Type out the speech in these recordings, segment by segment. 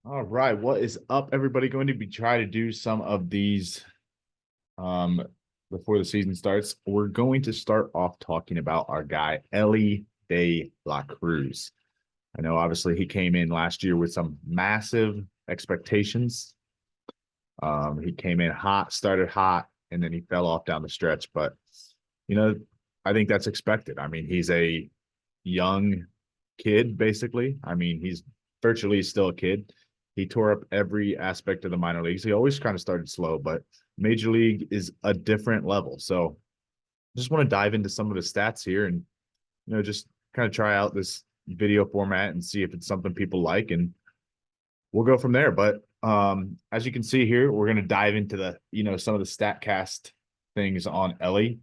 All right, what is up, everybody? Going to be trying to do some of these um before the season starts. We're going to start off talking about our guy Elly De La Cruz. I know obviously he came in last year with some massive expectations. He came in hot, started hot, and then he fell off down the stretch. But you know, I think that's expected. I mean, he's a young kid, basically. I mean, he's virtually still a kid. He tore up every aspect of the minor leagues. He always kind of started slow, but major league is a different level. So just want to dive into some of the stats here and just kind of try out this video format and see if it's something people like, and we'll go from there. But as you can see here, we're going to dive into the some of the StatCast things on Elly.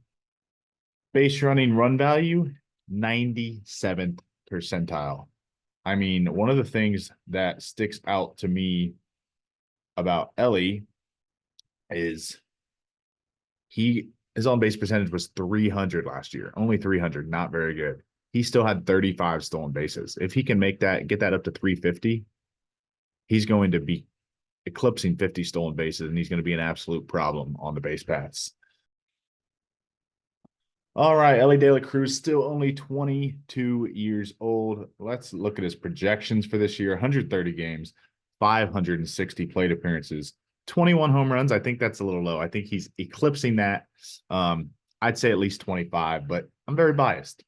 Base running run value, 97th percentile. I mean, one of the things that sticks out to me about Elly is his on base percentage was 300 last year, only 300, not very good. He still had 35 stolen bases. If he can get that up to 350, he's going to be eclipsing 50 stolen bases, and he's going to be an absolute problem on the base paths. All right, Elly De La Cruz, still only 22 years old. Let's look at his projections for this year. 130 games, 560 plate appearances, 21 home runs. I think that's a little low. I think he's eclipsing that. I'd say at least 25, but I'm very biased.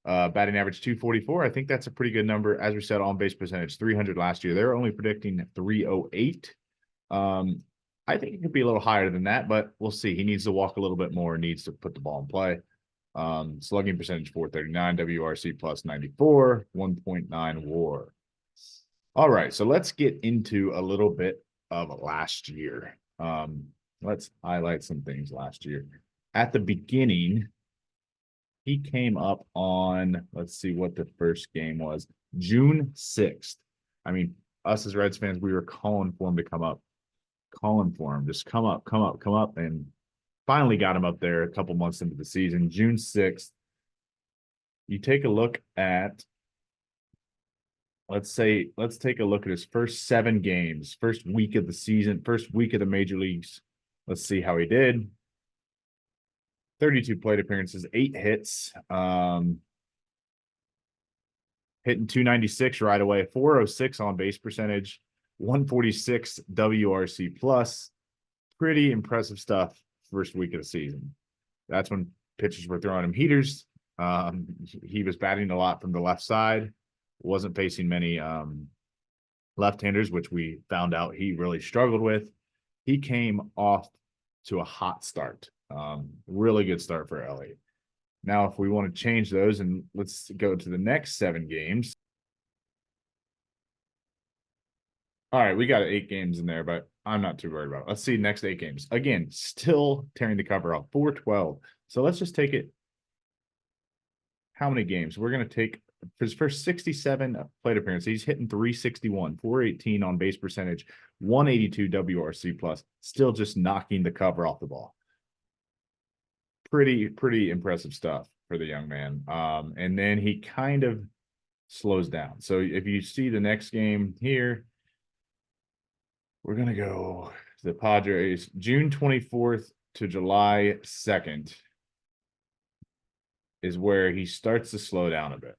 Batting average 244. I think that's a pretty good number. As we said, on base percentage 300 last year. They're only predicting 308. I think it could be a little higher than that, but we'll see. He needs to walk a little bit more, needs to put the ball in play. Slugging percentage 439, WRC plus 94, 1.9 WAR. All right, so let's get into a little bit of last year. Let's highlight some things last year. At the beginning, he came up on, let's see what the first game was, June 6th. I mean, us as Reds fans, we were calling for him to come up, just come up, and finally got him up there a couple months into the season. June 6th, you take a look at, let's take a look at his first 7 games, first week of the season, first week of the major leagues. Let's see how he did. 32 plate appearances, 8 hits, hitting 296 right away, 406 on base percentage, 146 WRC plus. Pretty impressive stuff first week of the season. That's when pitchers were throwing him heaters. He was batting a lot from the left side, wasn't facing many left-handers, which we found out he really struggled with. He came off to a hot start. Really good start for Elly. Now, if we want to change those, and let's go to the next 7 games. All right, we got 8 games in there, but I'm not too worried about it. Let's see next 8 games. Again, still tearing the cover off, 412. So let's just take it. How many games? We're going to take for his first 67 plate appearances. He's hitting 361, 418 on base percentage, 182 WRC plus, still just knocking the cover off the ball. Pretty impressive stuff for the young man. And then he kind of slows down. So if you see the next game here, we're going to go to the Padres, June 24th to July 2nd is where he starts to slow down a bit.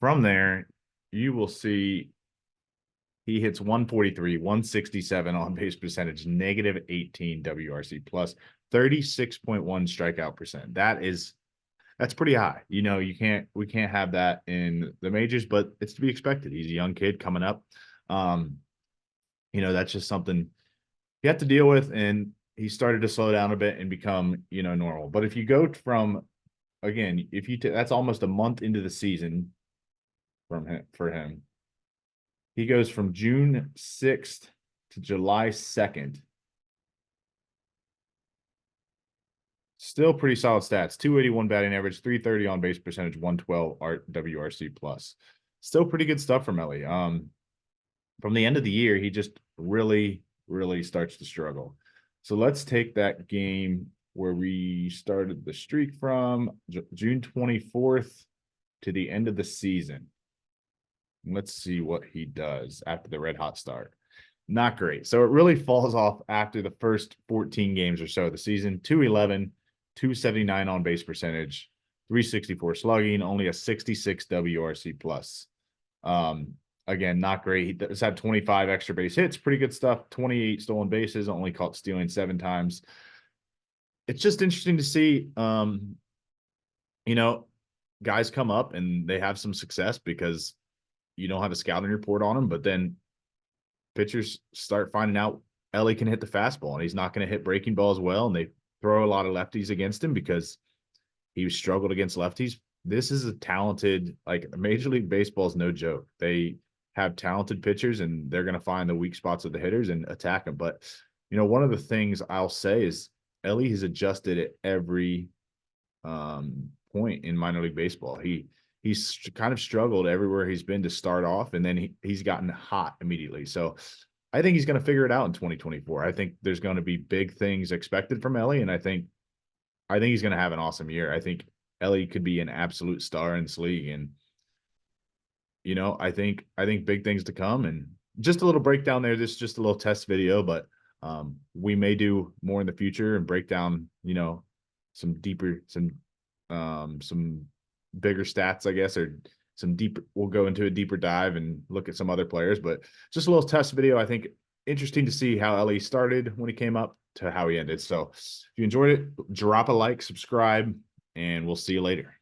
From there, you will see he hits 143, 167 on base percentage, negative 18 WRC plus, 36.1 strikeout percent. That's pretty high. We can't have that in the majors, but it's to be expected. He's a young kid coming up. That's just something you have to deal with, and he started to slow down a bit and become, normal. But if you go from, again, that's almost a month into the season for him. He goes from June 6th to July 2nd. Still pretty solid stats. 281 batting average, 330 on base percentage, 112 WRC plus. Still pretty good stuff from Elly. From the end of the year, he just really starts to struggle. So let's take that game where we started the streak from June 24th to the end of the season. Let's see what he does after the red hot start. Not great. So it really falls off after the first 14 games or so of the season. 211, 279 on base percentage, 364 slugging, only a 66 WRC plus. Um, Again, not great. He does have 25 extra base hits, pretty good stuff. 28 stolen bases, only caught stealing 7 times. It's just interesting to see, you know, guys come up and they have some success because you don't have a scouting report on them, but then pitchers start finding out Elly can hit the fastball and he's not going to hit breaking ball as well. And they throw a lot of lefties against him because he struggled against lefties. This is a talented, like Major League Baseball is no joke. They have talented pitchers and they're going to find the weak spots of the hitters and attack them. But, one of the things I'll say is Elly has adjusted at every point in minor league baseball. He's kind of struggled everywhere he's been to start off, and then he's gotten hot immediately. So I think he's going to figure it out in 2024. I think there's going to be big things expected from Elly, and I think he's going to have an awesome year. I think Elly could be an absolute star in this league, and I think big things to come. And just a little breakdown there. This is just a little test video, but we may do more in the future and break down, some deeper, some bigger stats, I guess, or some deeper. We'll go into a deeper dive and look at some other players, but just a little test video. I think interesting to see how Elly started when he came up to how he ended. So if you enjoyed it, drop a like, subscribe, and we'll see you later.